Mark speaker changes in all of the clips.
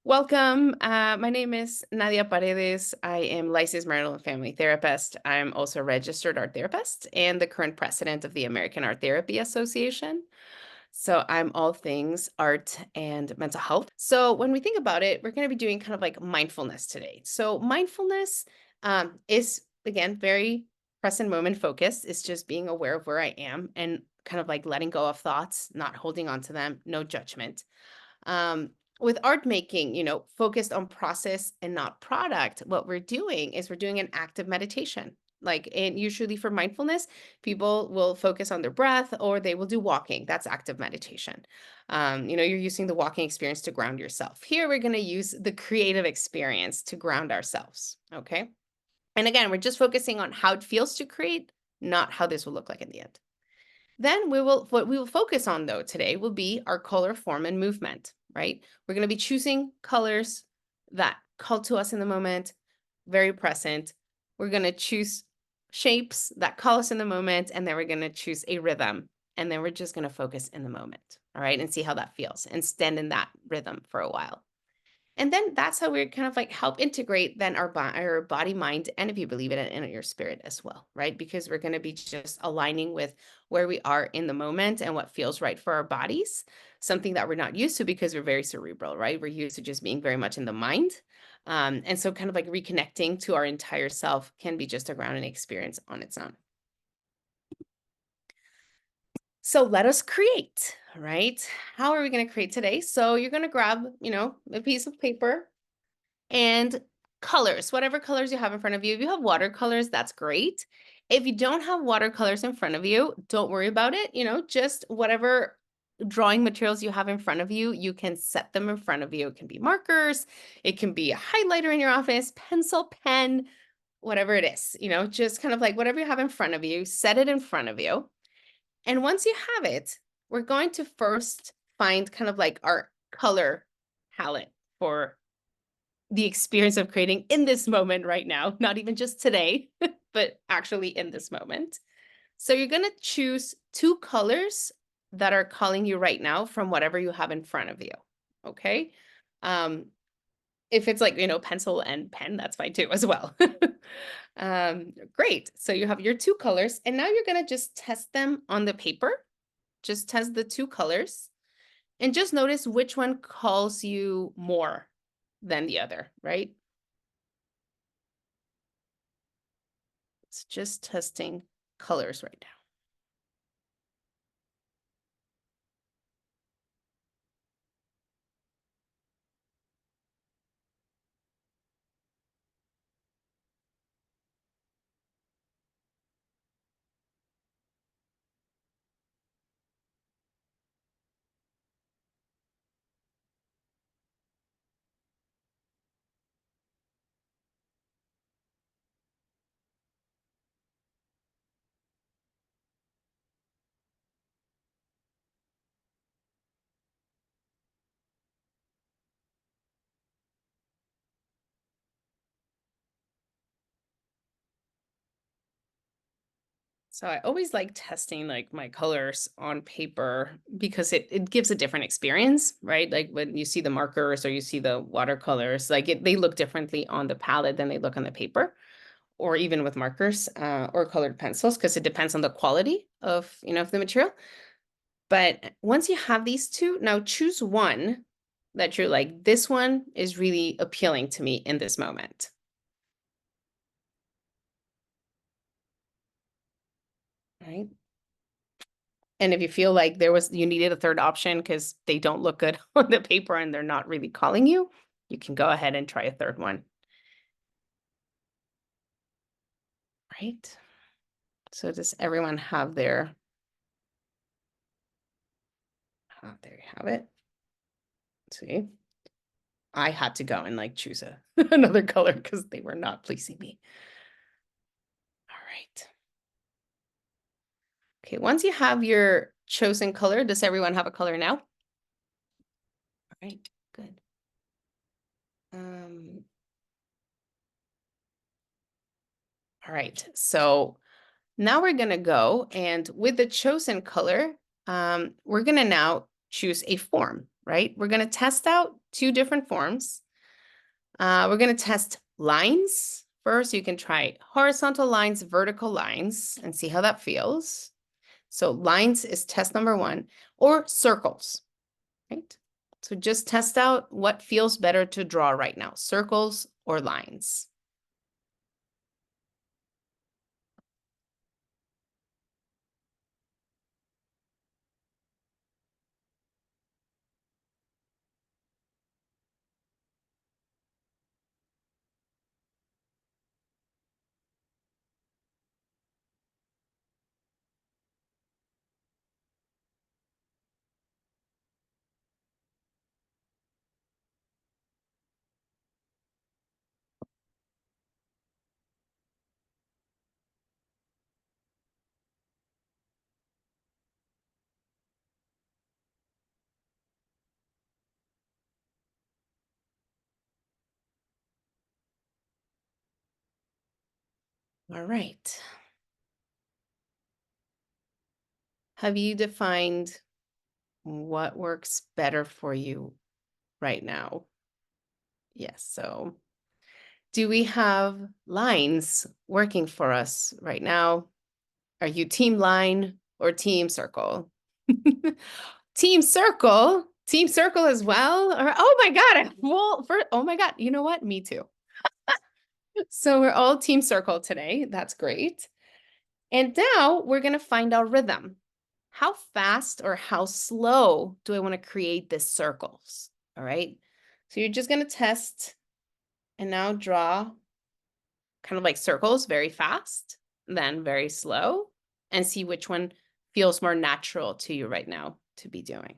Speaker 1: Welcome. My name is Nadia Paredes. I am licensed marital and family therapist. I'm also a registered art therapist and the current president of the American Art Therapy Association. So I'm all things art and mental health. So when we think about it, we're going to be doing kind of like mindfulness today. So mindfulness is, again, very present moment focused. It's just being aware of where I am and kind of like letting go of thoughts, not holding on to them, no judgment. Um, with art making, focused on process and not product, what we're doing is we're doing an active meditation. And usually for mindfulness, people will focus on their breath or they will do walking. That's active meditation. You're using the walking experience to ground yourself. Here, we're going to use the creative experience to ground ourselves. Okay. And again, we're just focusing on how it feels to create, not how this will look like in the end. Then what we will focus on though today will be our color, form, and movement, right? We're going to be choosing colors that call to us in the moment, very present. We're going to choose shapes that call us in the moment, and then we're going to choose a rhythm, and then we're just going to focus in the moment, all right, and see how that feels and stand in that rhythm for a while. And then that's how we kind of like help integrate then our body, mind, and if you believe it, and your spirit as well, right? Because we're going to be just aligning with where we are in the moment and what feels right for our bodies, something that we're not used to because we're very cerebral, right? We're used to just being very much in the mind. And so kind of like reconnecting to our entire self can be just a grounding experience on its own. So let us create, right? How are we going to create today? So you're going to grab, a piece of paper and colors, whatever colors you have in front of you. If you have watercolors, that's great. If you don't have watercolors in front of you, don't worry about it. Just whatever drawing materials you have in front of you, you can set them in front of you. It can be markers, it can be a highlighter in your office, pencil, pen, whatever it is, just kind of like whatever you have in front of you, set it in front of you. And once you have it, we're going to first find kind of like our color palette for the experience of creating in this moment right now, not even just today, but actually in this moment. So you're going to choose two colors that are calling you right now from whatever you have in front of you. Okay. If it's like, pencil and pen, that's fine too as well. Great. So you have your two colors and now you're going to just test them on the paper. Just test the two colors and just notice which one calls you more than the other, right? It's just testing colors right now. So I always like testing like my colors on paper because it gives a different experience, right? Like when you see the markers or you see the watercolors, they look differently on the palette than they look on the paper, or even with markers or colored pencils, because it depends on the quality of the material. But once you have these two, now choose one that you're like, this one is really appealing to me in this moment. Right. And if you feel like you needed a third option because they don't look good on the paper and they're not really calling you, you can go ahead and try a third one. Right. So does everyone have their, there you have it. See, I had to go and like choose another color because they were not pleasing me. All right. Okay, once you have your chosen color, does everyone have a color now? All right, good. All right, so now we're gonna go and with the chosen color, we're gonna now choose a form. right? We're going to test out two different forms. We're going to test lines first. You can try horizontal lines, vertical lines, and see how that feels. So lines is test number one, or circles, right? So just test out what feels better to draw right now, circles or lines. All right. Have you defined what works better for you right now? Yes. So do we have lines working for us right now? Are you team line or team circle? Team circle as well. Or oh my God. Well, oh my God. You know what? Me too. So we're all team circle today. That's great. And now we're going to find our rhythm. How fast or how slow do I want to create these circles? All right. So you're just going to test and now draw kind of like circles very fast, then very slow, and see which one feels more natural to you right now to be doing.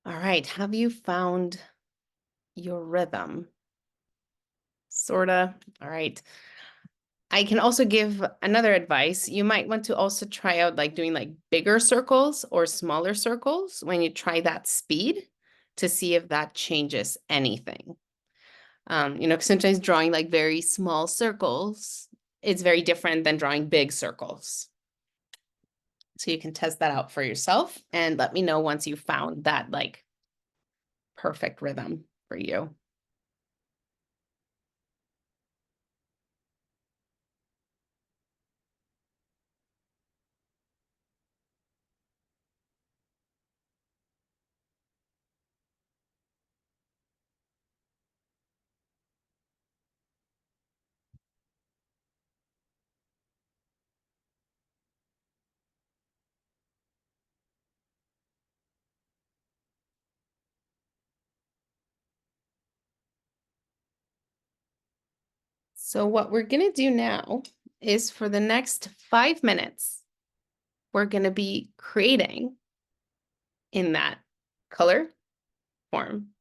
Speaker 1: All right. Have you found your rhythm? Sorta. All right. I can also give another advice. You might want to also try out like doing like bigger circles or smaller circles when you try that speed to see if that changes anything. Sometimes drawing like very small circles is very different than drawing big circles. So you can test that out for yourself and let me know once you found that like perfect rhythm for you. So what we're going to do now is for the next 5 minutes, we're going to be creating in that color, form,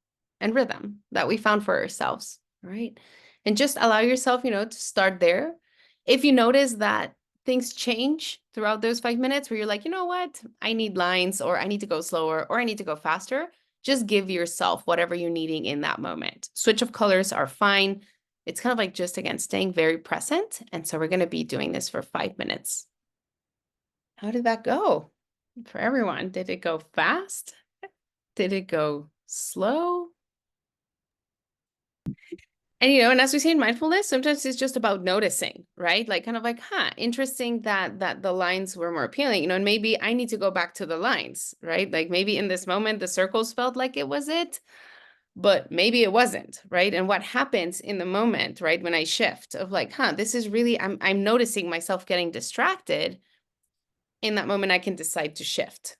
Speaker 1: and rhythm that we found for ourselves, right? And just allow yourself, to start there. If you notice that things change throughout those 5 minutes where you're like, you know what, I need lines or I need to go slower or I need to go faster, just give yourself whatever you're needing in that moment. Switch of colors are fine. it's kind of like just, again, staying very present. And so we're going to be doing this for 5 minutes. How did that go for everyone? Did it go fast? Did it go slow? And, and as we say in mindfulness, sometimes it's just about noticing, right? Like kind of like, interesting that the lines were more appealing, and maybe I need to go back to the lines, right? Like maybe in this moment, the circles felt like it was it, but maybe it wasn't, right? And what happens in the moment, right? When I shift of like, this is really, I'm noticing myself getting distracted. In that moment, I can decide to shift,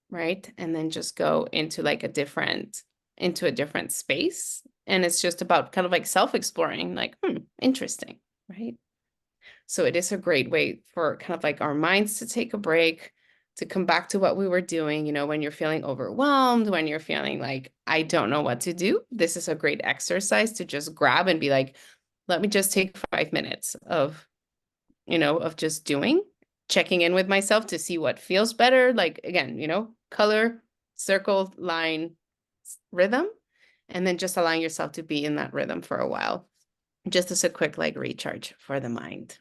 Speaker 1: right? And then just go into like into a different space. And it's just about kind of like self-exploring, like, interesting, right? So it is a great way for kind of like our minds to take a break, to come back to what we were doing, when you're feeling overwhelmed, when you're feeling like, I don't know what to do. This is a great exercise to just grab and be like, let me just take 5 minutes of just doing, checking in with myself to see what feels better. Like, again, color, circle, line, rhythm, and then just allowing yourself to be in that rhythm for a while, just as a quick like recharge for the mind.